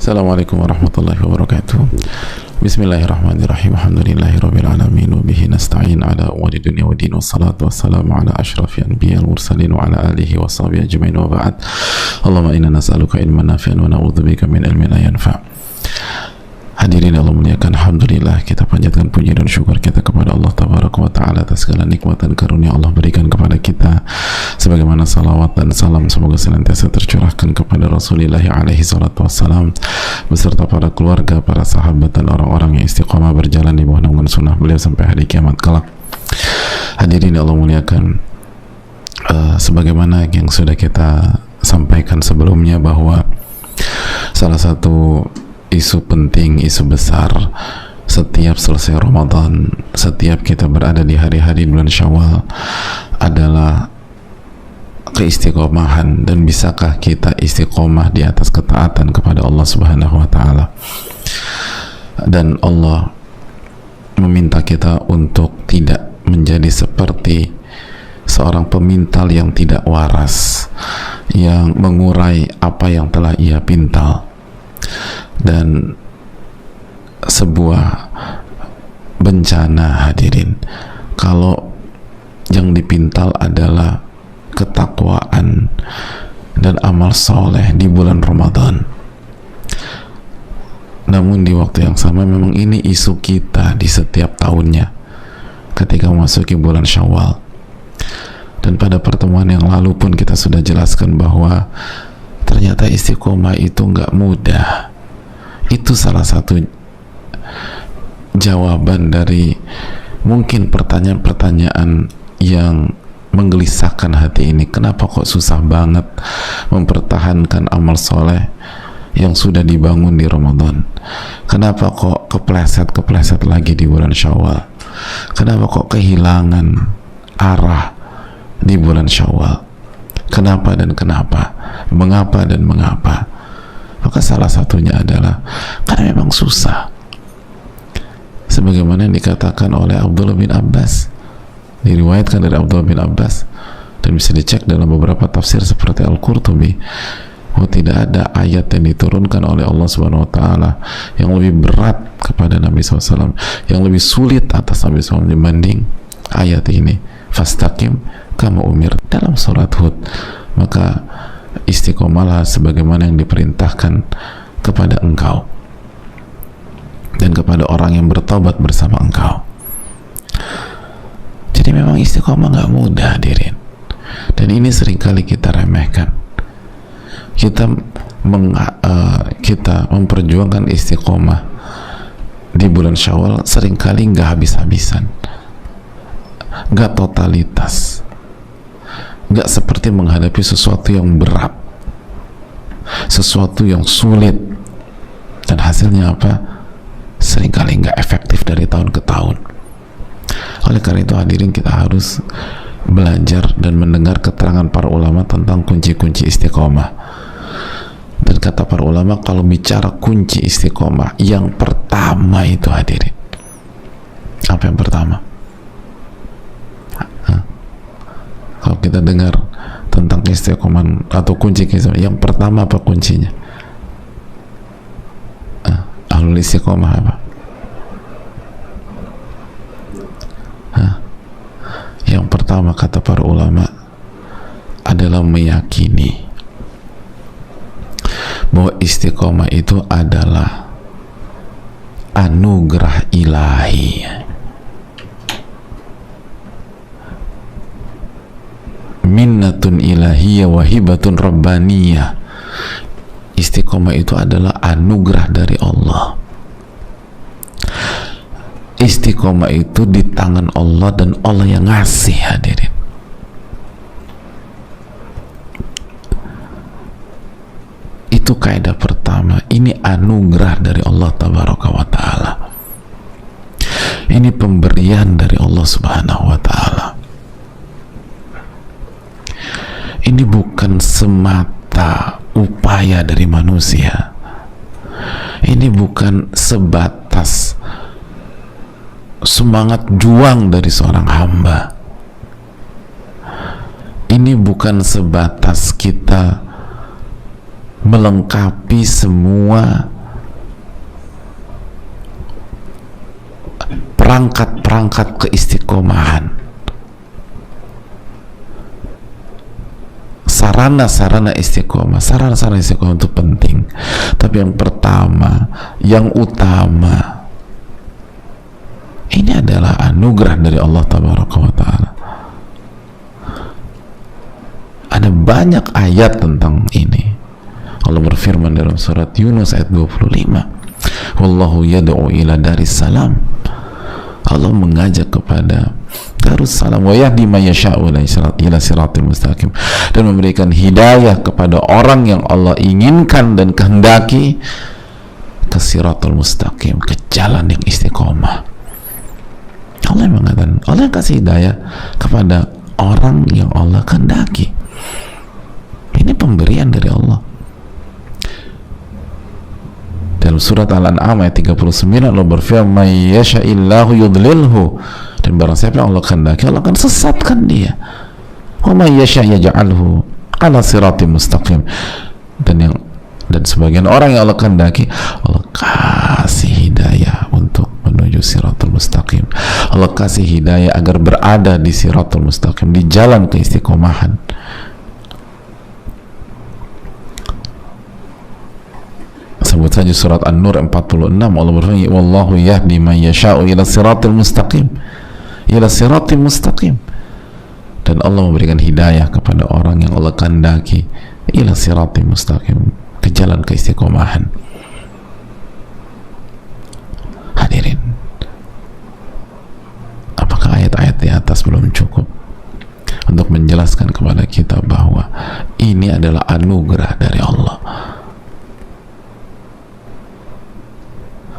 Assalamualaikum warahmatullahi wabarakatuh. Bismillahirrahmanirrahim. Alhamdulillahirabbil alamin wa bihi nasta'in ala umuri dunya waddin wassalatu wassalamu ala asyrafil anbiya'il mursalin wa ala alihi wa sahbihi ajmain wa ba'd. Allahumma inna nas'aluka ilman nafi'an wa na'udzubika min ilmin la yanfa'. Hadirin Allah muliakan, alhamdulillah kita panjatkan puji dan syukur kita kepada Allah tabaraka wa taala atas segala nikmat dan karunia Allah berikan kepada kita, sebagaimana salawat dan salam semoga senantiasa tercurahkan kepada Rasulullah alaihi salatu wassalam beserta para keluarga, para sahabat dan orang-orang yang istiqomah berjalan di bawah naungan sunnah beliau sampai hari kiamat kelak. Hadirin Allah muliakan, sebagaimana yang sudah kita sampaikan sebelumnya bahwa salah satu isu penting, isu besar setiap selesai Ramadan, setiap kita berada di hari-hari bulan Syawal adalah keistiqomahan, dan bisakah kita istiqomah di atas ketaatan kepada Allah Subhanahu wa taala. Dan Allah meminta kita untuk tidak menjadi seperti seorang pemintal yang tidak waras, yang mengurai apa yang telah ia pintal. Dan sebuah bencana, hadirin, kalau yang dipintal adalah ketakwaan dan amal soleh di bulan Ramadan, namun di waktu yang sama memang ini isu kita di setiap tahunnya ketika memasuki bulan Syawal. Dan pada pertemuan yang lalu pun kita sudah jelaskan bahwa ternyata istiqomah itu nggak mudah. Itu salah satu jawaban dari mungkin pertanyaan-pertanyaan yang menggelisahkan hati ini. Kenapa kok susah banget mempertahankan amal soleh yang sudah dibangun di Ramadan? Kenapa kok kepleset lagi di bulan Syawal? Kenapa kok kehilangan arah di bulan Syawal? Kenapa dan kenapa? Mengapa dan mengapa? Maka salah satunya adalah karena memang susah, sebagaimana yang dikatakan oleh Abdullah bin Abbas, diriwayatkan dari Abdullah bin Abbas dan bisa dicek dalam beberapa tafsir seperti Al-Qurtubi, bahwa tidak ada ayat yang diturunkan oleh Allah Subhanahu wa taala yang lebih berat kepada Nabi SAW, yang lebih sulit atas Nabi SAW dibanding ayat ini, fastaqim kama umir, dalam surat Hud. Maka istiqomalah sebagaimana yang diperintahkan kepada engkau dan kepada orang yang bertobat bersama engkau. Jadi memang istiqomah nggak mudah, hadirin, dan ini seringkali kita remehkan. Kita memperjuangkan istiqomah di bulan Syawal seringkali nggak habis-habisan, nggak totalitas, nggak seperti menghadapi sesuatu yang berat, sesuatu yang sulit, dan hasilnya apa? Seringkali nggak efektif dari tahun ke tahun. Oleh karena itu, hadirin, kita harus belajar dan mendengar keterangan para ulama tentang kunci-kunci istiqomah. Dan kata para ulama, kalau bicara kunci istiqomah, yang pertama itu, hadirin, apa yang pertama? Kalau kita dengar tentang istiqomah atau kunci istiqomah, yang pertama apa kuncinya? Ahlul istiqomah apa? Yang pertama kata para ulama adalah meyakini bahwa istiqomah itu adalah anugerah ilahi. Minnatun ilahiyah wahibatun rabbaniyah. Istiqomah itu adalah anugerah dari Allah. Istiqomah itu di tangan Allah dan Allah yang ngasih, hadirin. Itu kaidah pertama. Ini anugerah dari Allah tabaraka wa taala. Ini pemberian dari Allah Subhanahu wa taala. Ini bukan semata upaya dari manusia. Ini bukan sebatas semangat juang dari seorang hamba. Ini bukan sebatas kita melengkapi semua perangkat-perangkat keistiqomahan, sarana-sarana istiqomah. Sarana-sarana istiqomah itu penting, tapi yang pertama, yang utama, ini adalah anugerah dari Allah Tabaraka wa Ta'ala. Ada banyak ayat tentang ini. Allah berfirman dalam surat Yunus ayat 25, wallahu yad'u ila daris salam. Allah mengajak kepada Darussalam, wa yahdi man yasha'u ila siratil mustaqim, dan memberikan hidayah kepada orang yang Allah inginkan dan kehendaki ke siratul mustaqim, ke jalan yang istiqomah. Allah yang mengatakan, Allah yang kasih hidayah kepada orang yang Allah kehendaki. Ini pemberian dari Allah. Dalam surat Al-An'am ayat 39 Allah berfirman, may yasha'illahu yudlilhu, dan barang siapa yang Allah kehendaki Allah akan sesatkan dia. Wa may yasha' yaj'alhu ala siratim mustaqim, dan sebagian orang yang Allah kehendaki Allah kasih hidayah untuk menuju siratul mustaqim. Allah kasih hidayah agar berada di siratul mustaqim, di jalan keistiqomahan. Sebut saja surat An-Nur 46, Allah berfirman, wallahu yahdi man yasha'u ila siratil mustaqim, ila siratil mustaqim, dan Allah memberikan hidayah kepada orang yang Allah kehendaki ila siratil mustaqim, ke jalan keistiqomahan. Hadirin, apakah ayat-ayat di atas belum cukup untuk menjelaskan kepada kita bahwa ini adalah anugerah dari Allah?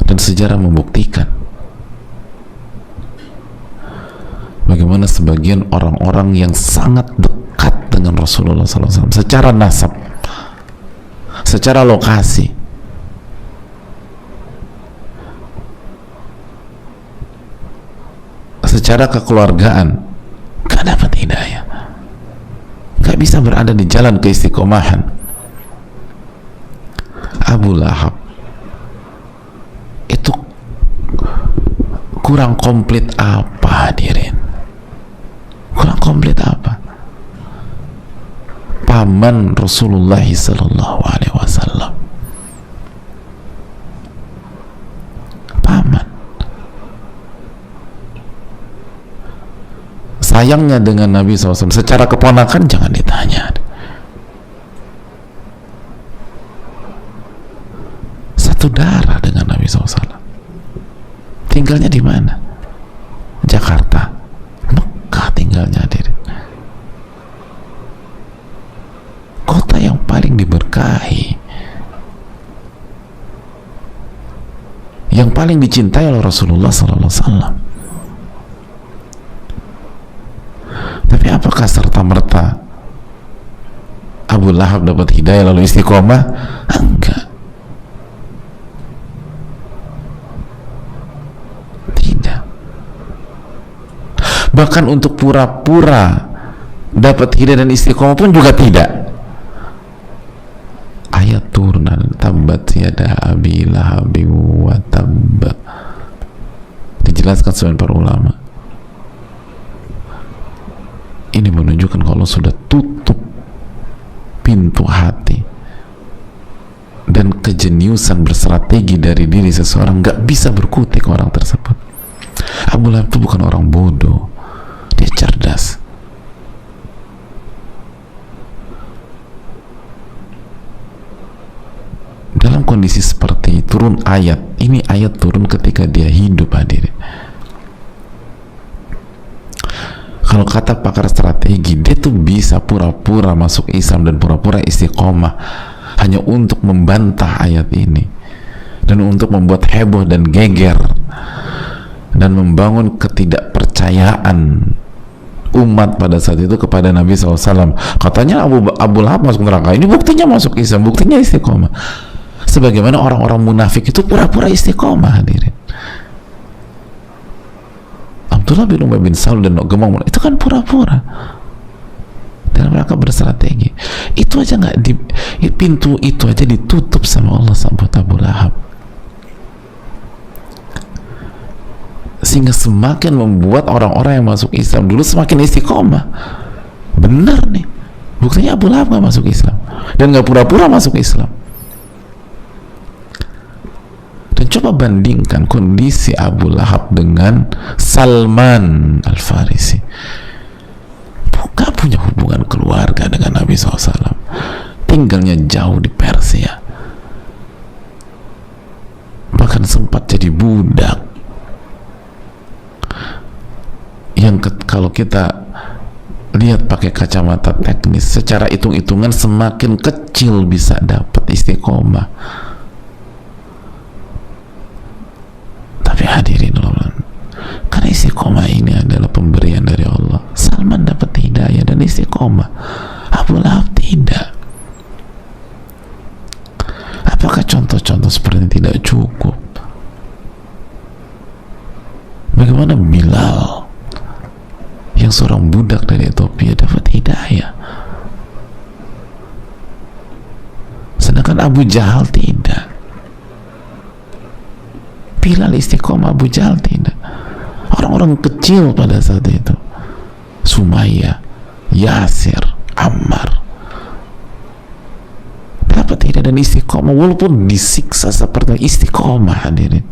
Dan sejarah membuktikan bagaimana sebagian orang-orang yang sangat dekat dengan Rasulullah SAW secara nasab, secara lokasi, secara kekeluargaan, gak dapat hidayah, gak bisa berada di jalan keistiqomahan. Abu Lahab itu kurang komplit apa, hadirin? Kurang komplit apa? Paman Rasulullah sallallahu alaihi wasallam, paman. Sayangnya dengan Nabi SAW, secara keponakan jangan ditanya. Satu darah dengan Nabi SAW. Tinggalnya di mana? Jakarta, Mekah tinggalnya, hadirin. Kota yang paling diberkahi, yang paling dicintai oleh Rasulullah SAW. Tapi apakah serta-merta Abu Lahab dapat hidayah lalu istiqomah? Enggak. Bahkan untuk pura-pura dapat hidayah dan istiqomah pun juga tidak. Ayat turun, tabbat yada abi lahabi wa tabba, dijelaskan sebagian para ulama. Ini menunjukkan kalau sudah tutup pintu hati dan kejeniusan bersrategi dari diri seseorang, gak bisa berkutik orang tersebut. Abu Lahab itu bukan orang bodoh, dia cerdas. Dalam kondisi seperti turun ayat ini, ayat turun ketika dia hidup, hadirin. Kalau kata pakar strategi, dia tuh bisa pura-pura masuk Islam dan pura-pura istiqomah hanya untuk membantah ayat ini dan untuk membuat heboh dan geger dan membangun ketidakpercayaan umat pada saat itu kepada Nabi SAW. Katanya Abu Lahab masuk neraka, ini buktinya masuk Islam, buktinya istiqomah. Sebagaimana orang-orang munafik itu pura-pura istiqomah, hadirin. Abdullah bin Ubay bin Salul dan Gemong itu kan pura-pura, dan mereka berstrategi. Itu aja nggak di pintu itu aja ditutup sama Allah buat Abu Lahab. sehingga semakin membuat orang-orang yang masuk Islam dulu semakin istiqomah. Benar nih, buktinya Abu Lahab gak masuk Islam dan gak pura-pura masuk Islam. Dan coba bandingkan kondisi Abu Lahab dengan Salman Al-Farisi. Gak punya hubungan keluarga dengan Nabi SAW, tinggalnya jauh di Persia, bahkan sempat jadi budak yang kalau kita lihat pakai kacamata teknis, secara hitung-hitungan semakin kecil bisa dapat istiqomah. Tapi hadirin Allah, karena istiqomah ini adalah pemberian dari Allah. Salman dapat hidayah dan istiqomah, Abu Lahab tidak. Apakah contoh-contoh seperti ini tidak cukup? Bagaimana Bilal yang seorang budak dari Ethiopia dapat hidayah, sedangkan Abu Jahal tidak? Bilal istiqomah, Abu Jahal tidak. Orang-orang kecil pada saat itu, Sumayyah, Yasir, Ammar, dapat hidayah dan istiqomah walaupun disiksa seperti istiqomah, hadirin.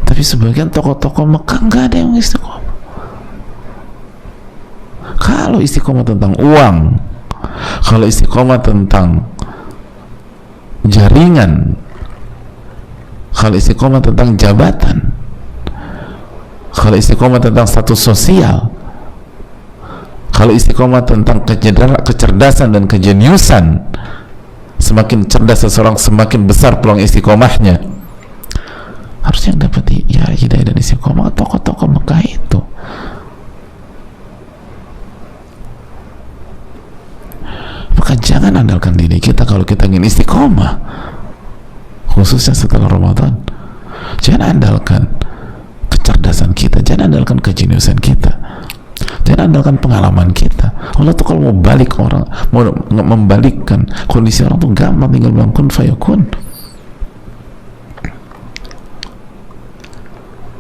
Tapi sebagian tokoh-tokoh Mekah nggak ada yang istiqomah. Kalau istiqomah tentang uang, kalau istiqomah tentang jaringan, kalau istiqomah tentang jabatan, kalau istiqomah tentang status sosial, kalau istiqomah tentang kecerdasan dan kejeniusan, semakin cerdas seseorang semakin besar peluang istiqomahnya. Harusnya yang dapat hidayah dan istiqomah tokoh-tokoh Mekah itu. Maka jangan andalkan diri kita kalau kita ingin istiqomah, khususnya setelah Ramadan. Jangan andalkan kecerdasan kita, jangan andalkan kejeniusan kita, jangan andalkan pengalaman kita. Allah tuh kalau mau balik orang, mau membalikkan kondisi orang tuh gampang, tinggal bilang kun fayakun.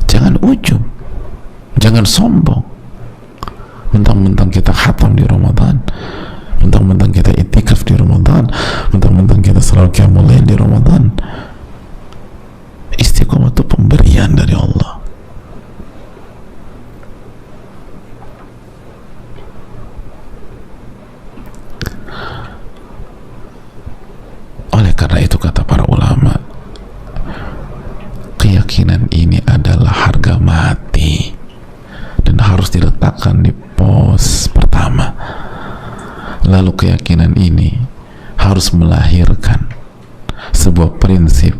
Jangan ujub, jangan sombong. Mentang-mentang kita khatam di Ramadan, mentang-mentang kita itikaf di Ramadan, mentang-mentang kita selalu qiyamul lail di Ramadan. Istiqomah itu pemberian dari Allah. Oleh karena itu kata para ulama, keyakinan ini adalah harga mati dan harus diletakkan di pos pertama. Lalu keyakinan ini harus melahirkan sebuah prinsip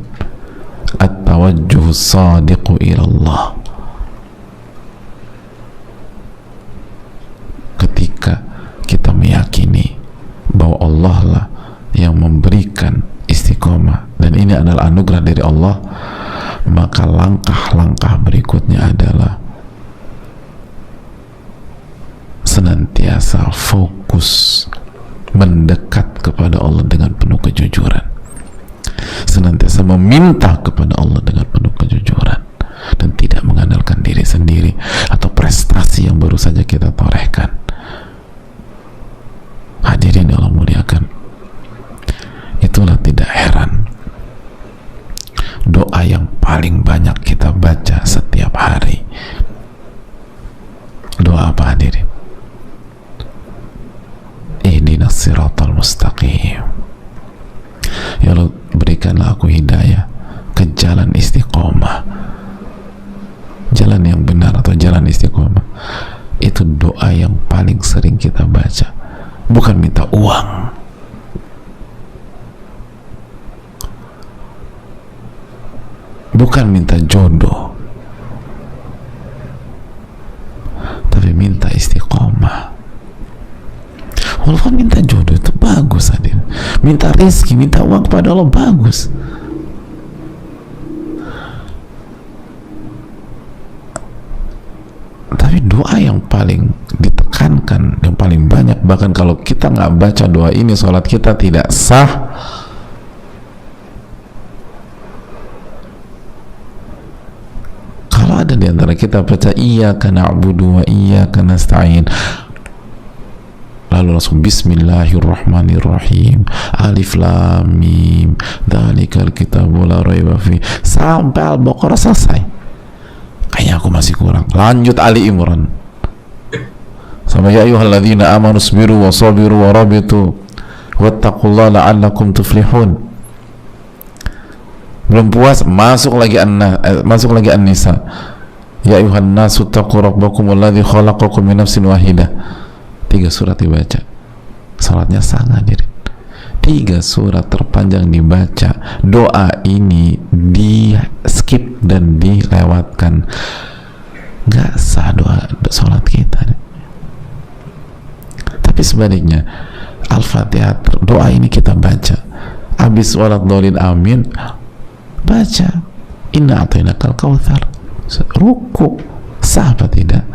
at-tawajjuh sadiqu ilallah. Ketika kita meyakini bahwa Allah lah yang memberikan istiqomah dan ini adalah anugerah dari Allah, maka langkah-langkah berikutnya adalah senantiasa fokus mendekat kepada Allah dengan penuh kejujuran, senantiasa meminta kepada Allah dengan penuh kejujuran dan tidak mengandalkan diri sendiri atau prestasi yang baru saja kita torehkan. Hadirin yang Allah muliakan, itulah tidak heran doa yang paling banyak kita baca setiap hari. Doa apa hadirin? Ihdinas siratal mustaqim. Ya Allah, berikanlah aku hidayah ke jalan istiqomah, jalan yang benar atau jalan istiqomah. Itu doa yang paling sering kita baca, bukan minta uang, bukan minta jodoh, tapi minta istiqomah. Walaupun minta jodoh itu bagus, hadir. Minta rezeki, minta uang kepada Allah bagus. Tapi doa yang paling ditekankan, yang paling banyak, bahkan kalau kita nggak baca doa ini, sholat kita tidak sah. ada di antara kita baca iyyaka na'budu wa iyyaka nasta'in lalu langsung bismillahirrahmanirrahim alif lam mim dzalikal kitabu la raiba fi sampai Al-Baqarah selesai. Kayaknya aku masih kurang, lanjut Ali Imran sama ya ayyuhalladzina amanu sabiru wa sabiru wa rabitu wattaqullaha la'allakum tuflihun. Belum puas, masuk lagi An-Nisa ya ayyuhan nasu taqu rabbakum alladzi khalaqakum min nafsin wahidah. 3 surat dibaca, salatnya sangat diri. 3 surat terpanjang dibaca, doa ini di skip dan dilewatkan, nggak sah doa salat kita. Tapi sebaliknya Al-Fatihah, doa ini kita baca habis walat dolin amin, baca inna a'tainakal kautsar, ruku, sah apa tidak?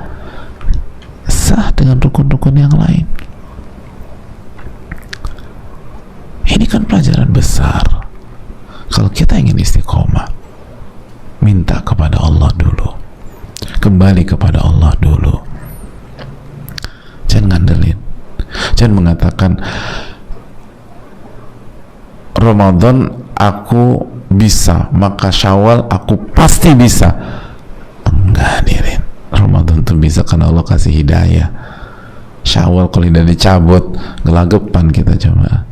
Sah dengan rukun-rukun yang lain. Ini kan pelajaran besar. Kalau kita ingin istiqomah, minta kepada Allah dulu, kembali kepada Allah dulu. Jangan ngandelin, jangan mengatakan Ramadan aku bisa, maka Syawal aku pasti bisa. Enggak, hadirin. Ramadan tuh bisa karena Allah kasih hidayah. Syawal kalau tidak dicabut, gelagapan kita coba.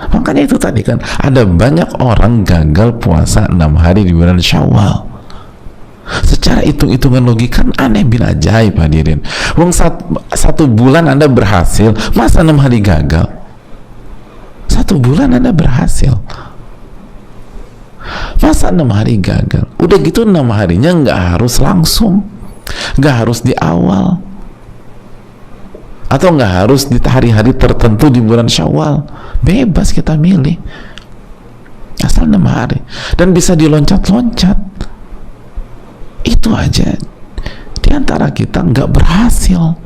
Makanya itu tadi kan ada banyak orang gagal puasa 6 hari di bulan Syawal. Secara hitung-hitungan logika kan aneh bin ajaib, hadirin. Wong satu bulan Anda berhasil, masa 6 hari gagal? 1 bulan Anda berhasil, masa 6 hari gagal? Udah gitu 6 harinya nggak harus langsung, nggak harus di awal, atau nggak harus di hari-hari tertentu di bulan Syawal. Bebas kita milih, asal 6 hari dan bisa diloncat-loncat. Itu aja di antara kita nggak berhasil,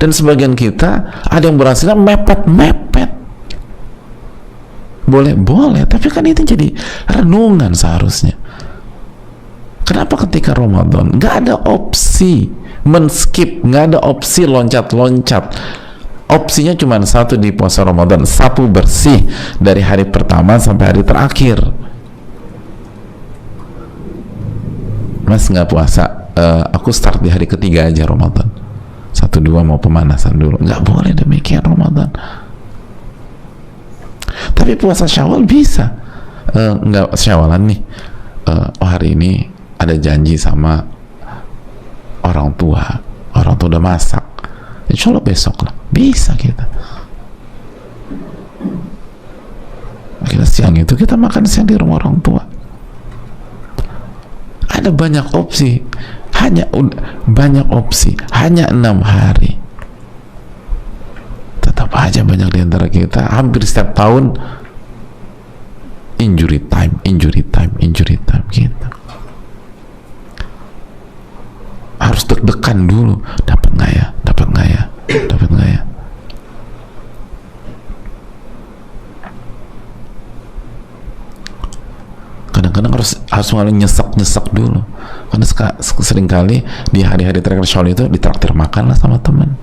dan sebagian kita ada yang berhasilnya mepet-mepet. Boleh, tapi kan itu jadi renungan seharusnya. Kenapa ketika Ramadan nggak ada opsi men-skip, nggak ada opsi loncat-loncat? Opsinya cuma satu di puasa Ramadan, sapu bersih dari hari pertama sampai hari terakhir. Mas nggak puasa, aku start di hari ketiga aja Ramadan, 1-2 mau pemanasan dulu. Nggak boleh demikian Ramadan. Tapi puasa Syawal bisa. Nggak Syawalan nih, hari ini ada janji sama orang tua udah masak, insya Allah besok lah bisa kita siang itu kita makan siang di rumah orang tua. Ada banyak opsi, hanya 6 hari. Tetap aja banyak di antara kita hampir setiap tahun injury time gitu. Harus deg-degan dulu, dapat nggak ya. Kadang-kadang harus mulai nyesek dulu, karena seringkali di hari-hari terakhir Syawal itu ditraktir makan lah sama teman.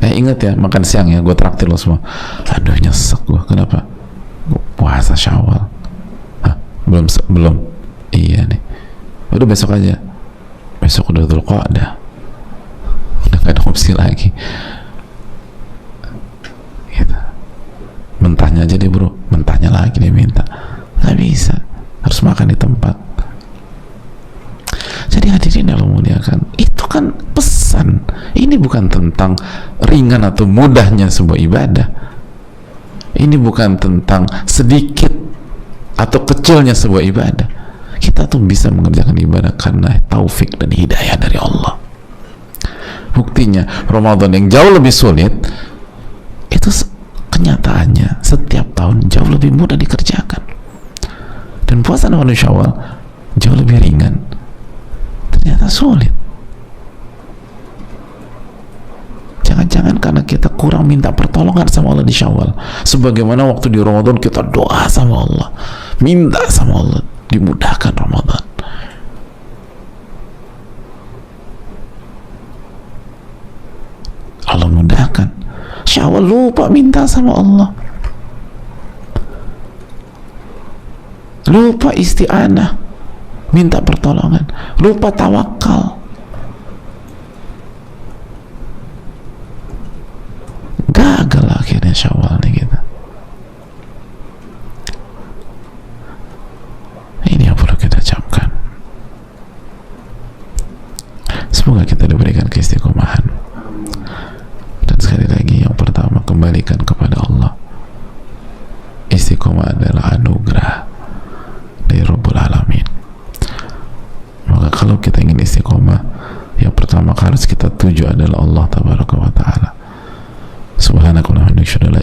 Ingat ya, makan siang ya, gue traktir lo semua. Aduh, nyesek gue. Kenapa? Gua puasa Syawal. Belum. Iya nih. Udah besok aja. Besok udah Dzulqa'dah. Udah gak ada opsi lagi. Gitu. Mentahnya aja deh bro. Mentahnya lagi dia minta. Gak bisa. Harus makan di tempat. Jadi hadirin yang memuliakan, itu kan pesan. Ini bukan tentang ringan atau mudahnya sebuah ibadah. Ini bukan tentang sedikit atau kecilnya sebuah ibadah. Kita tuh bisa mengerjakan ibadah karena taufik dan hidayah dari Allah. Buktinya Ramadan yang jauh lebih sulit itu kenyataannya setiap tahun jauh lebih mudah dikerjakan, dan puasa Ramadan Syawal jauh lebih ringan ternyata sulit. Jangan-jangan karena kita kurang minta pertolongan sama Allah di Syawal, sebagaimana waktu di Ramadan kita doa sama Allah, minta sama Allah dimudahkan Ramadan. Allah mudahkan. Syawal lupa minta sama Allah, lupa isti'anah, minta pertolongan, lupa tawakal, gagal akhirnya Syawal nih kita. Ini yang perlu kita camkan. Semoga kita diberikan keistiqomahan. Dan sekali lagi, yang pertama, kembalikan kepada Allah. Istiqomah adalah anugerah dari Rabbul Alamin. Maka kalau kita ingin istiqomah, yang pertama harus kita tuju adalah Allah Tabaraka wa Ta'ala. Subhanakallahumma wa bihamdika